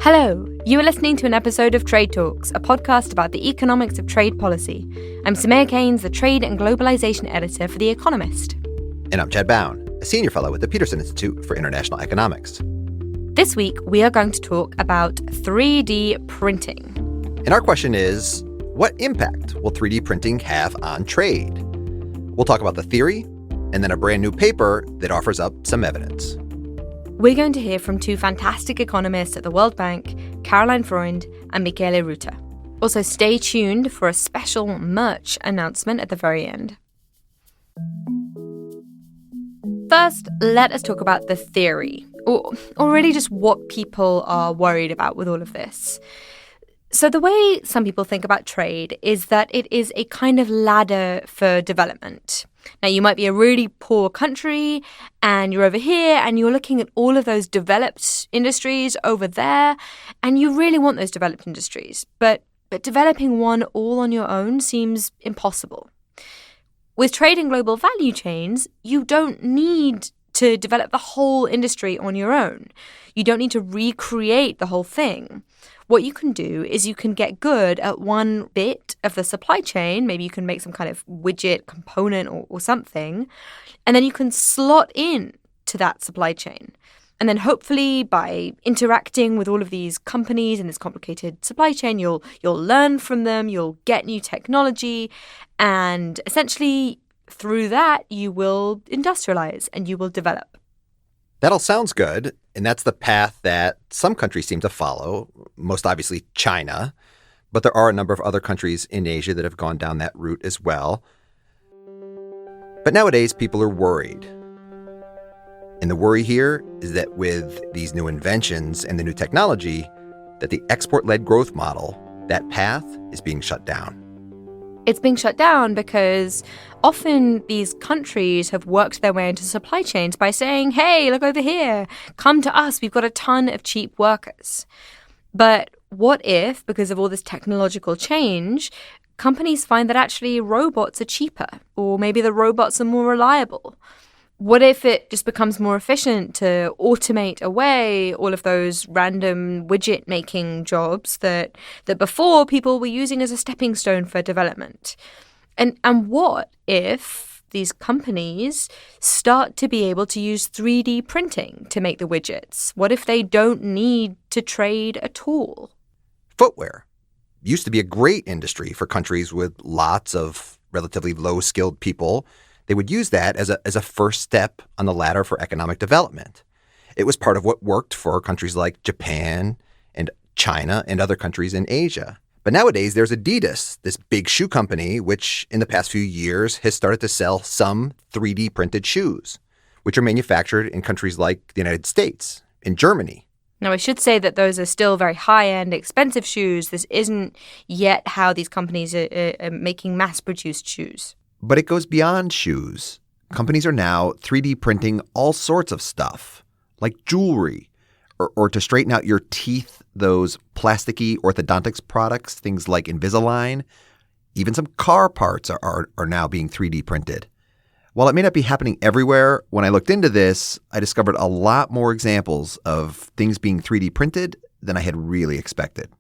Hello, you are listening to an episode of Trade Talks, a podcast about the economics of trade policy. I'm Soumaya Keynes, the Trade and Globalization Editor for The Economist. And I'm Chad Bown, a senior fellow at the Peterson Institute for International Economics. This week, we are going to talk about 3D printing. And our question is, what impact will 3D printing have on trade? We'll talk about the theory and then a brand new paper that offers up some evidence. We're going to hear from two fantastic economists at the World Bank, Caroline Freund and Michele Rutter. Also, stay tuned for a special merch announcement at the very end. First, let us talk about the theory, or really just what people are worried about with all of this. So the way some people think about trade is that it is a kind of ladder for development. Now, you might be a really poor country and you're over here and you're looking at all of those developed industries over there, and you really want those developed industries. But developing one all on your own seems impossible. With trade and global value chains, you don't need to develop the whole industry on your own. You don't need to recreate the whole thing. What you can do is you can get good at one bit of the supply chain. Maybe you can make some kind of widget component or something, and then you can slot in to that supply chain. And then hopefully by interacting with all of these companies in this complicated supply chain, you'll learn from them, you'll get new technology, and essentially through that you will industrialize and you will develop. That all sounds good, and that's the path that some countries seem to follow, most obviously China, but there are a number of other countries in Asia that have gone down that route as well. But nowadays, people are worried. And the worry here is that with these new inventions and the new technology, that the export-led growth model, that path is being shut down. It's being shut down because often these countries have worked their way into supply chains by saying, hey, look over here, come to us, we've got a ton of cheap workers. But what if, because of all this technological change, companies find that actually robots are cheaper, or maybe the robots are more reliable? What if it just becomes more efficient to automate away all of those random widget-making jobs that before people were using as a stepping stone for development? And what if these companies start to be able to use 3D printing to make the widgets? What if they don't need to trade at all? Footwear used to be a great industry for countries with lots of relatively low-skilled people. They would use that as a first step on the ladder for economic development. It was part of what worked for countries like Japan and China and other countries in Asia. But nowadays, there's Adidas, this big shoe company, which in the past few years has started to sell some 3D printed shoes, which are manufactured in countries like the United States and Germany. Now, I should say that those are still very high-end, expensive shoes. This isn't yet how these companies are making mass-produced shoes. But it goes beyond shoes. Companies are now 3D printing all sorts of stuff, like jewelry, or to straighten out your teeth, those plasticky orthodontics products, things like Invisalign. Even some car parts are now being 3D printed. While it may not be happening everywhere, when I looked into this, I discovered a lot more examples of things being 3D printed than I had really expected.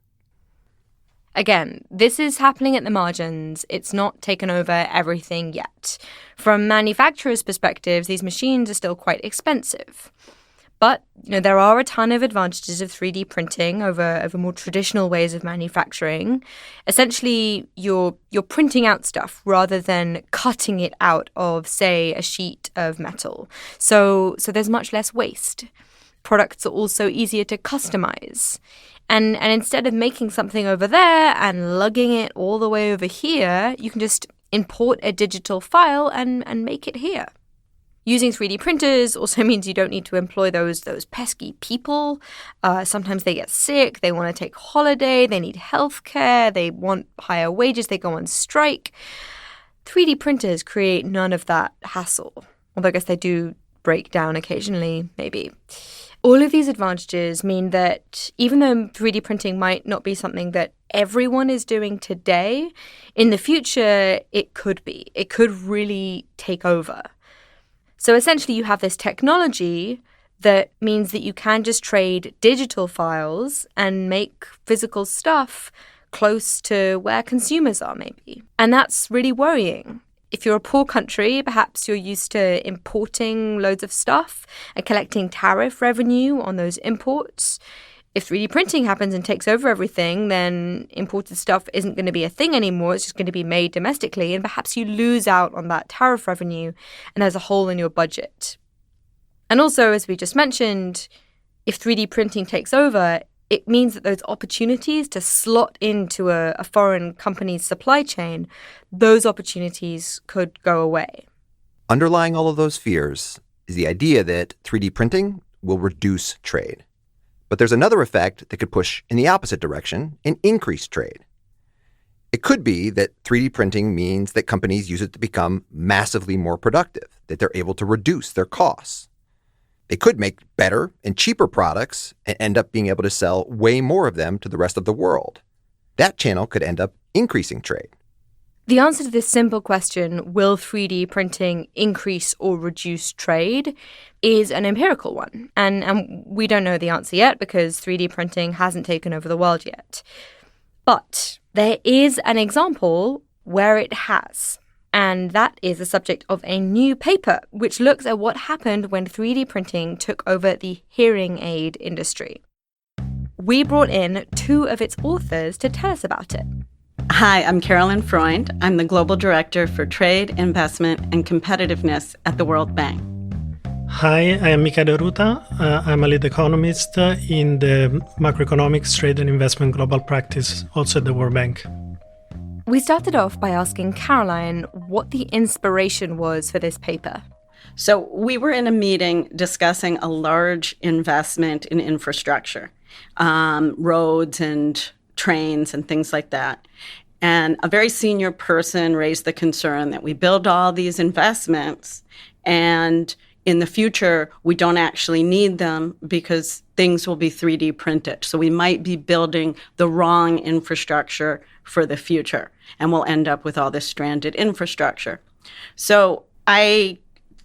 Again, this is happening at the margins. It's not taken over everything yet. From manufacturers' perspectives, these machines are still quite expensive. But there are a ton of advantages of 3D printing over more traditional ways of manufacturing. Essentially, you're printing out stuff rather than cutting it out of, say, a sheet of metal. So there's much less waste. Products are also easier to customize. And instead of making something over there and lugging it all the way over here, you can just import a digital file and make it here. Using 3D printers also means you don't need to employ those pesky people. Sometimes they get sick, they want to take holiday, they need healthcare, they want higher wages, they go on strike. 3D printers create none of that hassle, although I guess they do break down occasionally, maybe. All of these advantages mean that even though 3D printing might not be something that everyone is doing today, in the future, it could be. It could really take over. So essentially, you have this technology that means that you can just trade digital files and make physical stuff close to where consumers are, maybe. And that's really worrying. If you're a poor country, perhaps you're used to importing loads of stuff and collecting tariff revenue on those imports. If 3D printing happens and takes over everything, then imported stuff isn't going to be a thing anymore. It's just going to be made domestically, and perhaps you lose out on that tariff revenue, and there's a hole in your budget. And also, as we just mentioned, if 3D printing takes over, it means that those opportunities to slot into a foreign company's supply chain, those opportunities could go away. Underlying all of those fears is the idea that 3D printing will reduce trade. But there's another effect that could push in the opposite direction and increase trade. It could be that 3D printing means that companies use it to become massively more productive, that they're able to reduce their costs. They could make better and cheaper products and end up being able to sell way more of them to the rest of the world. That channel could end up increasing trade. The answer to this simple question, will 3D printing increase or reduce trade, is an empirical one. And we don't know the answer yet because 3D printing hasn't taken over the world yet. But there is an example where it has. And that is the subject of a new paper, which looks at what happened when 3D printing took over the hearing aid industry. We brought in two of its authors to tell us about it. Hi, I'm Carolyn Freund. I'm the Global Director for Trade, Investment, and Competitiveness at the World Bank. Hi, I am Michele Ruta. I'm a lead economist in the Macroeconomics, Trade and Investment Global Practice, also at the World Bank. We started off by asking Caroline what the inspiration was for this paper. So we were in a meeting discussing a large investment in infrastructure, roads and trains and things like that. And a very senior person raised the concern that we build all these investments and in the future, we don't actually need them because things will be 3D printed. So we might be building the wrong infrastructure for the future, and we'll end up with all this stranded infrastructure. So I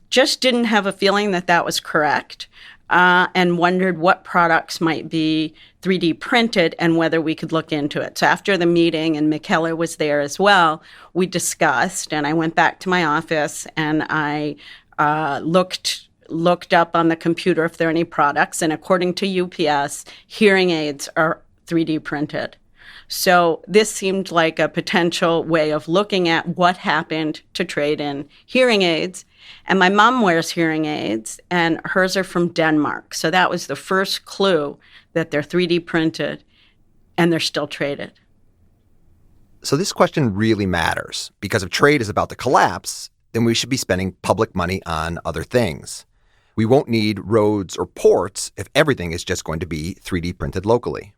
just didn't have a feeling that that was correct, and wondered what products might be 3D printed and whether we could look into it. So after the meeting, and Michele was there as well, we discussed, and I went back to my office and I looked up on the computer if there are any products, and according to UPS, hearing aids are 3D printed. So this seemed like a potential way of looking at what happened to trade in hearing aids. And my mom wears hearing aids, and hers are from Denmark. So that was the first clue that they're 3D printed and they're still traded. So this question really matters because if trade is about to collapse, then we should be spending public money on other things. We won't need roads or ports if everything is just going to be 3D printed locally.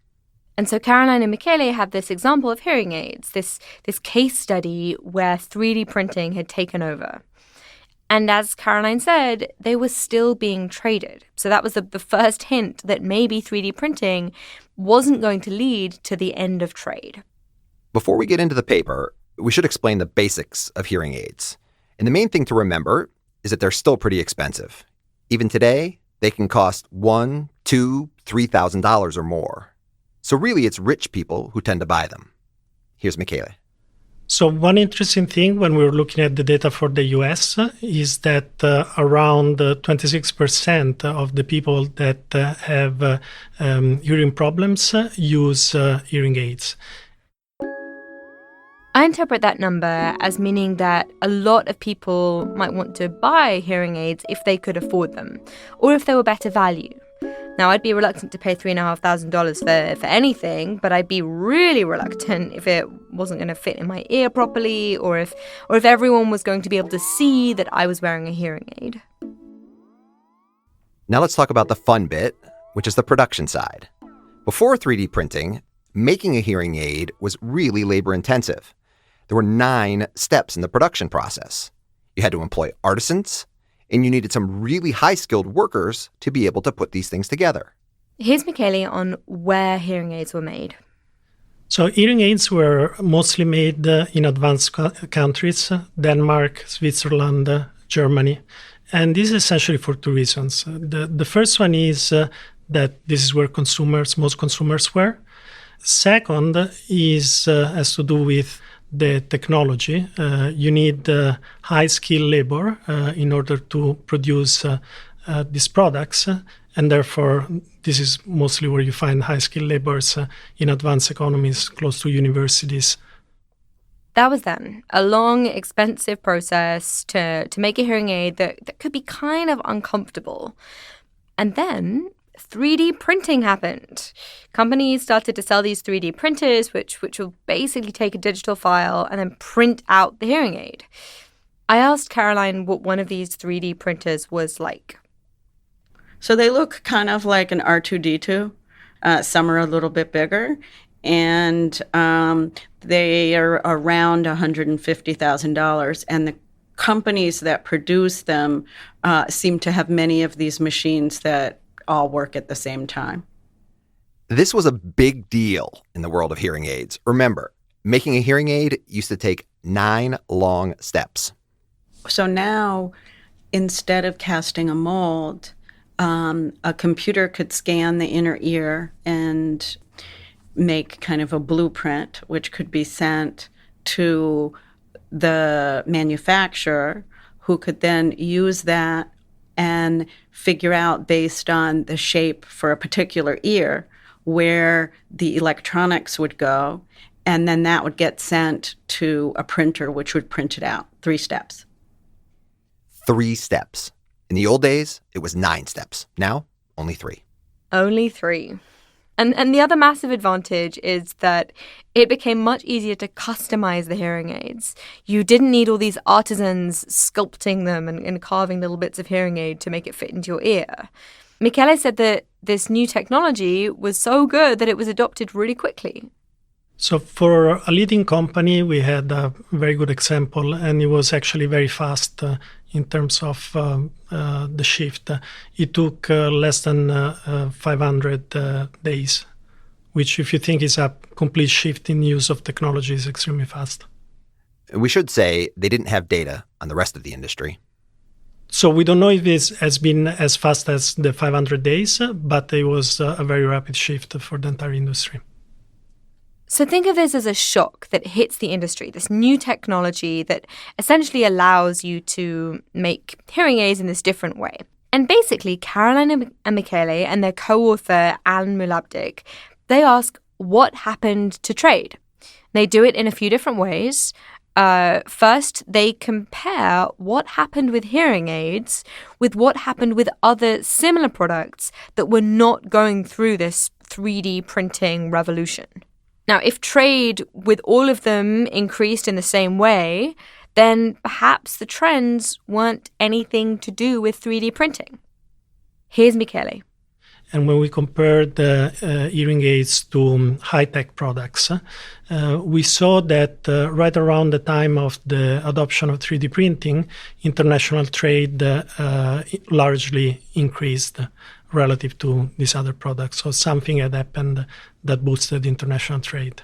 And so Caroline and Michele have this example of hearing aids, this case study where 3D printing had taken over. And as Caroline said, they were still being traded. So that was the first hint that maybe 3D printing wasn't going to lead to the end of trade. Before we get into the paper, we should explain the basics of hearing aids. And the main thing to remember is that they're still pretty expensive. Even today, they can cost $1,000, $2,000, $3,000 or more. So really, it's rich people who tend to buy them. Here's Michele. So one interesting thing when we were looking at the data for the US is that around 26% of the people that have hearing problems use hearing aids. I interpret that number as meaning that a lot of people might want to buy hearing aids if they could afford them, or if they were better value. Now, I'd be reluctant to pay $3,500 for anything, but I'd be really reluctant if it wasn't going to fit in my ear properly, or if everyone was going to be able to see that I was wearing a hearing aid. Now let's talk about the fun bit, which is the production side. Before 3D printing, making a hearing aid was really labor-intensive. There were 9 steps in the production process. You had to employ artisans, and you needed some really high-skilled workers to be able to put these things together. Here's Michele on where hearing aids were made. So hearing aids were mostly made in advanced countries, Denmark, Switzerland, Germany. And this is essentially for two reasons. The first one is that this is where most consumers were. Second is has to do with the technology. You need high-skilled labor in order to produce these products, and therefore this is mostly where you find high-skilled laborers in advanced economies close to universities. That was then a long, expensive process to make a hearing aid that could be kind of uncomfortable. And then 3D printing happened. Companies started to sell these 3D printers, which will basically take a digital file and then print out the hearing aid. I asked Caroline what one of these 3D printers was like. So they look kind of like an R2-D2. Some are a little bit bigger, and they are around $150,000. And the companies that produce them seem to have many of these machines that all work at the same time. This was a big deal in the world of hearing aids. Remember, making a hearing aid used to take 9 long steps. So now, instead of casting a mold, a computer could scan the inner ear and make kind of a blueprint, which could be sent to the manufacturer, who could then use that and figure out, based on the shape for a particular ear, where the electronics would go, and then that would get sent to a printer, which would print it out. 3 steps. 3 steps. In the old days, it was 9 steps. Now, only 3. Only 3. And the other massive advantage is that it became much easier to customize the hearing aids. You didn't need all these artisans sculpting them and carving little bits of hearing aid to make it fit into your ear. Michele said that this new technology was so good that it was adopted really quickly. So for a leading company, we had a very good example, and it was actually very fast in terms of the shift. It took less than 500 days, which, if you think is a complete shift in use of technology, is extremely fast. We should say they didn't have data on the rest of the industry. So we don't know if this has been as fast as the 500 days, but it was a very rapid shift for the entire industry. So think of this as a shock that hits the industry, this new technology that essentially allows you to make hearing aids in this different way. And basically, Caroline and Michele and their co-author, Alan Mulabdik, they ask what happened to trade. They do it in a few different ways. First, they compare what happened with hearing aids with what happened with other similar products that were not going through this 3D printing revolution. Now, if trade with all of them increased in the same way, then perhaps the trends weren't anything to do with 3D printing. Here's Michele. And when we compare the hearing aids to high-tech products, we saw that right around the time of the adoption of 3D printing, international trade largely increased relative to these other products. So something had happened that boosted international trade.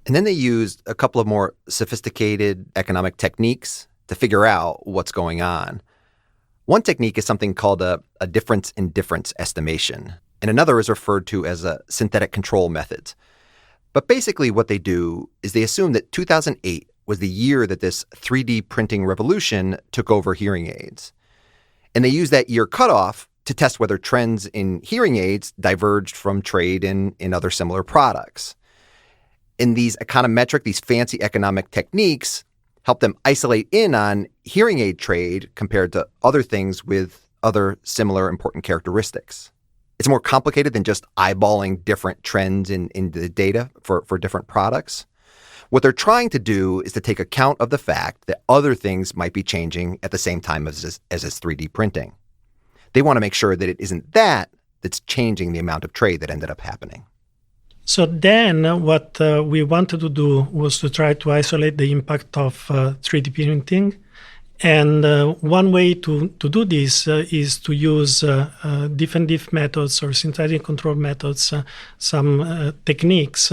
And then they used a couple of more sophisticated economic techniques to figure out what's going on. One technique is something called a difference in difference estimation, and another is referred to as a synthetic control method. But basically what they do is they assume that 2008 was the year that this 3D printing revolution took over hearing aids. And they use that year cutoff to test whether trends in hearing aids diverged from trade in other similar products. And these econometric, these fancy economic techniques help them isolate in on hearing aid trade compared to other things with other similar important characteristics. It's more complicated than just eyeballing different trends in the data for different products. What they're trying to do is to take account of the fact that other things might be changing at the same time as this 3D printing. They want to make sure that it isn't that's changing the amount of trade that ended up happening. So then what we wanted to do was to try to isolate the impact of 3D printing And one way to do this is to use different methods or synthetic control methods, some techniques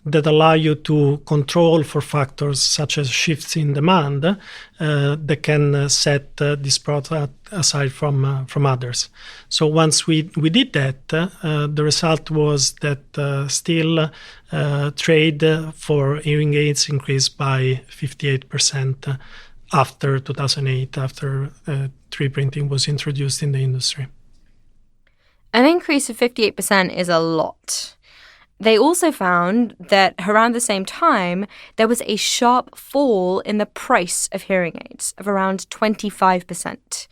that allow you to control for factors such as shifts in demand that can set this product aside from others. So once we did that, the result was that still trade for hearing aids increased by 58%. After 2008, after 3D printing was introduced in the industry. An increase of 58% is a lot. They also found that around the same time, there was a sharp fall in the price of hearing aids of around 25%.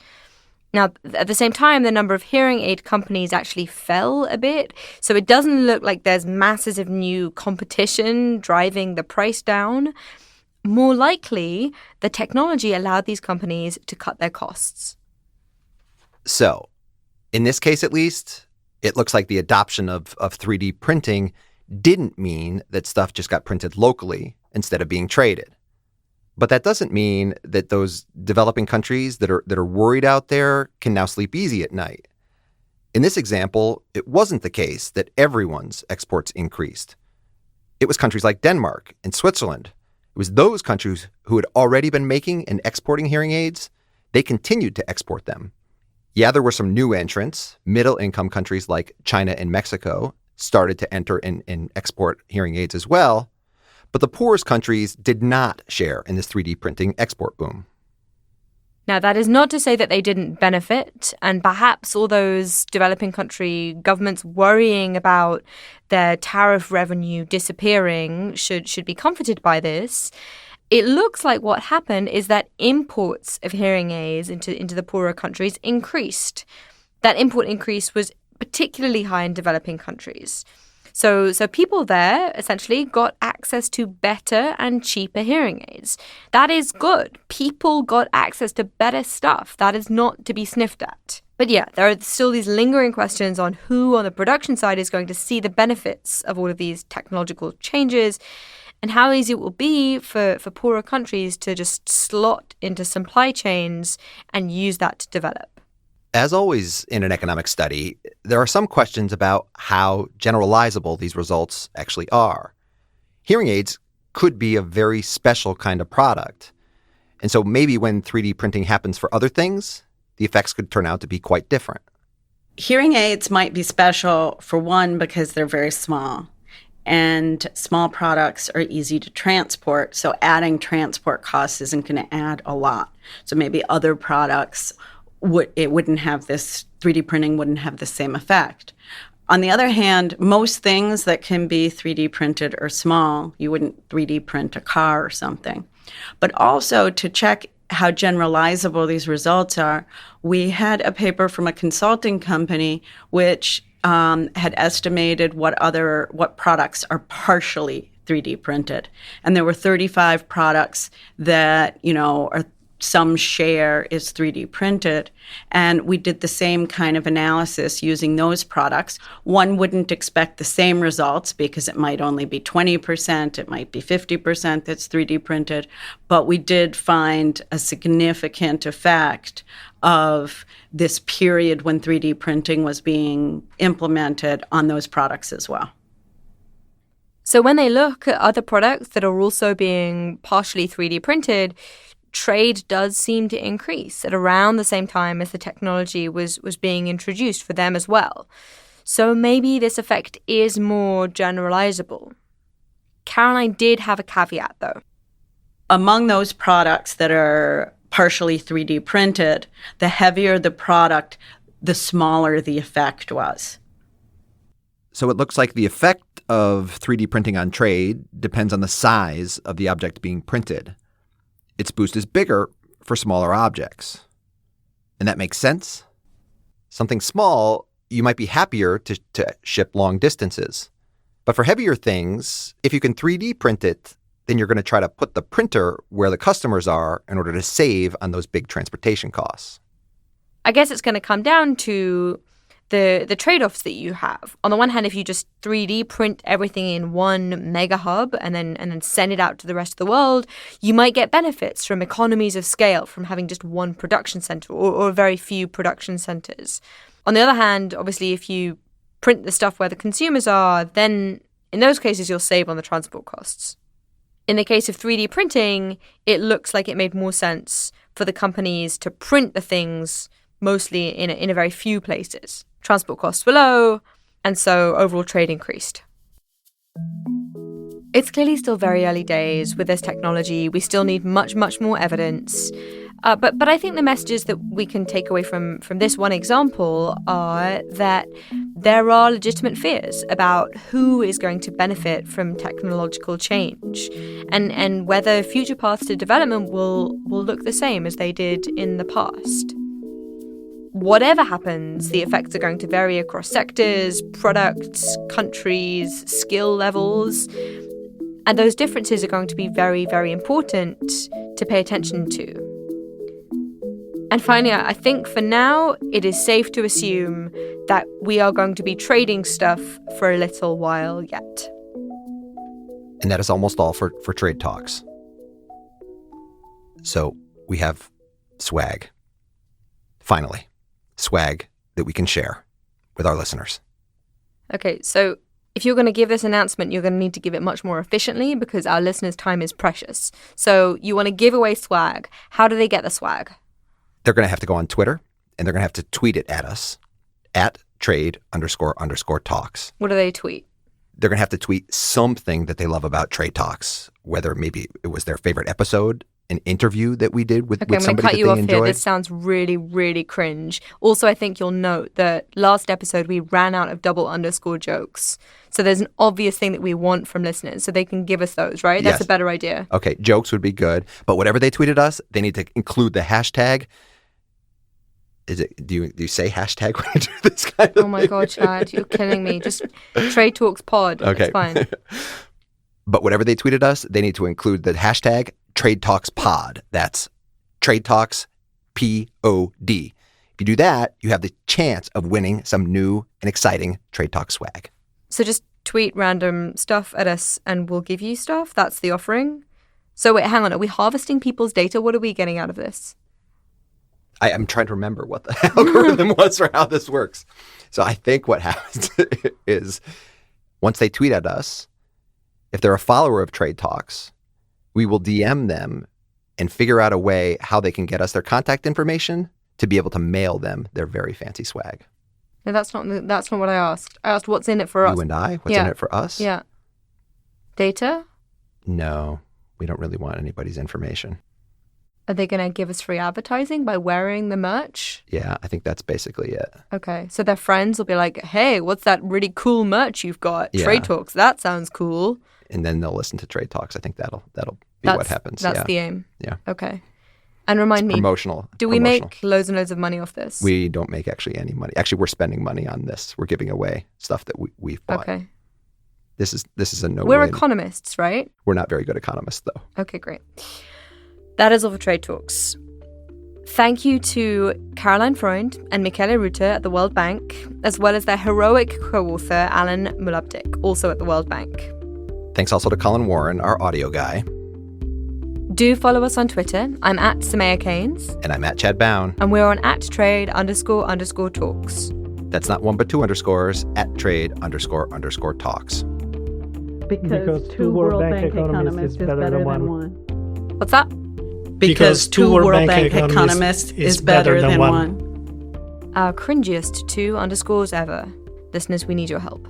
Now, at the same time, the number of hearing aid companies actually fell a bit, so it doesn't look like there's masses of new competition driving the price down. More likely, the technology allowed these companies to cut their costs. So, in this case at least, it looks like the adoption of 3D printing didn't mean that stuff just got printed locally instead of being traded. But that doesn't mean that those developing countries that are worried out there can now sleep easy at night. In this example, it wasn't the case that everyone's exports increased. It was countries like Denmark and Switzerland. It was those countries who had already been making and exporting hearing aids. They continued to export them. Yeah, there were some new entrants. Middle-income countries like China and Mexico started to enter and export hearing aids as well. But the poorest countries did not share in this 3D printing export boom. Now, that is not to say that they didn't benefit, and perhaps all those developing country governments worrying about their tariff revenue disappearing should be comforted by this. It looks like what happened is that imports of hearing aids into the poorer countries increased. That import increase was particularly high in developing countries. So people there essentially got access to better and cheaper hearing aids. That is good. People got access to better stuff. That is not to be sniffed at. But yeah, there are still these lingering questions on who on the production side is going to see the benefits of all of these technological changes and how easy it will be for poorer countries to just slot into supply chains and use that to develop. As always in an economic study, there are some questions about how generalizable these results actually are. Hearing aids could be a very special kind of product. And so maybe when 3D printing happens for other things, the effects could turn out to be quite different. Hearing aids might be special, for one, because they're very small. And small products are easy to transport, so adding transport costs isn't going to add a lot. So maybe other products wouldn't have this, 3D printing wouldn't have the same effect. On the other hand, most things that can be 3D printed are small. You wouldn't 3D print a car or something. But also to check how generalizable these results are, we had a paper from a consulting company which had estimated what products are partially 3D printed. And there were 35 products that, are some share is 3D printed. And we did the same kind of analysis using those products. One wouldn't expect the same results because it might only be 20%, it might be 50% that's 3D printed. But we did find a significant effect of this period when 3D printing was being implemented on those products as well. So when they look at other products that are also being partially 3D printed, trade does seem to increase at around the same time as the technology was being introduced for them as well. So maybe this effect is more generalizable. Caroline did have a caveat, though. Among those products that are partially 3D printed, the heavier the product, the smaller the effect was. So it looks like the effect of 3D printing on trade depends on the size of the object being printed. Its boost is bigger for smaller objects. And that makes sense. Something small, you might be happier to ship long distances. But for heavier things, if you can 3D print it, then you're going to try to put the printer where the customers are in order to save on those big transportation costs. I guess it's going to come down to the trade-offs that you have. On the one hand, if you just 3D print everything in one mega hub and then send it out to the rest of the world, you might get benefits from economies of scale from having just one production center or very few production centers. On the other hand, obviously, if you print the stuff where the consumers are, then in those cases, you'll save on the transport costs. In the case of 3D printing, it looks like it made more sense for the companies to print the things mostly in a very few places. Transport costs were low, and so overall trade increased. It's clearly still very early days with this technology. We still need much, much more evidence. But I think the messages that we can take away from this one example are that there are legitimate fears about who is going to benefit from technological change and whether future paths to development will look the same as they did in the past. Whatever happens, the effects are going to vary across sectors, products, countries, skill levels, and those differences are going to be very, very important to pay attention to. And finally, I think for now, it is safe to assume that we are going to be trading stuff for a little while yet. And that is almost all for Trade Talks. So we have swag. Finally, swag that we can share with our listeners. Okay, so if you're going to give this announcement, you're going to need to give it much more efficiently because our listeners' time is precious. So you want to give away swag. How do they get the swag? They're going to have to go on Twitter, and they're going to have to tweet it at us, at @trade__talks. What do they tweet? They're going to have to tweet something that they love about Trade Talks, whether maybe it was their favorite episode, an interview that we did with somebody that they enjoyed. Okay, I'm going to cut you off here. This sounds really, really cringe. Also, I think you'll note that last episode we ran out of double underscore jokes. So there's an obvious thing that we want from listeners, so they can give us those, right? That's Yes. a better idea. Okay, jokes would be good, but whatever they tweeted us, they need to include the hashtag. Do you say hashtag when you do this kind of thing? Oh my God, Chad, you're killing me. Just Trade Talks Pod. Okay. It's fine. But whatever they tweeted us, they need to include the hashtag Trade Talks Pod. That's Trade Talks POD. If you do that, you have the chance of winning some new and exciting Trade Talk swag. So just tweet random stuff at us and we'll give you stuff? That's the offering? So wait, hang on. Are we harvesting people's data? What are we getting out of this? I'm trying to remember what the algorithm was for how this works. So I think what happens is once they tweet at us, if they're a follower of Trade Talks, we will DM them and figure out a way how they can get us their contact information to be able to mail them their very fancy swag. No, that's not what I asked. I asked what's in it for us. You and I? What's in it for us? Yeah. Data? No, we don't really want anybody's information. Are they going to give us free advertising by wearing the merch? Yeah, I think that's basically it. Okay, so their friends will be like, hey, what's that really cool merch you've got? Yeah. Trade Talks, that sounds cool. And then they'll listen to Trade Talks. I think that'll be what happens. That's the aim. Yeah. Okay. And remind me, promotional. Do we make loads and loads of money off this? We don't make actually any money. Actually, we're spending money on this. We're giving away stuff that we've bought. Okay. This is a no. We're economists, right? We're not very good economists, though. Okay, great. That is all for Trade Talks. Thank you to Caroline Freund and Michele Rutter at the World Bank, as well as their heroic co-author, Alan Mulabdik, also at the World Bank. Thanks also to Colin Warren, our audio guy. Do follow us on Twitter. I'm at Samaya Keynes. And I'm at Chad Bown. And we're on @trade__talks. That's not one but two underscores, @trade__talks. Because two World Bank economists is better than one. What's that? Because two World Bank economists is better than one. Our cringiest 2 underscores ever. Listeners, we need your help.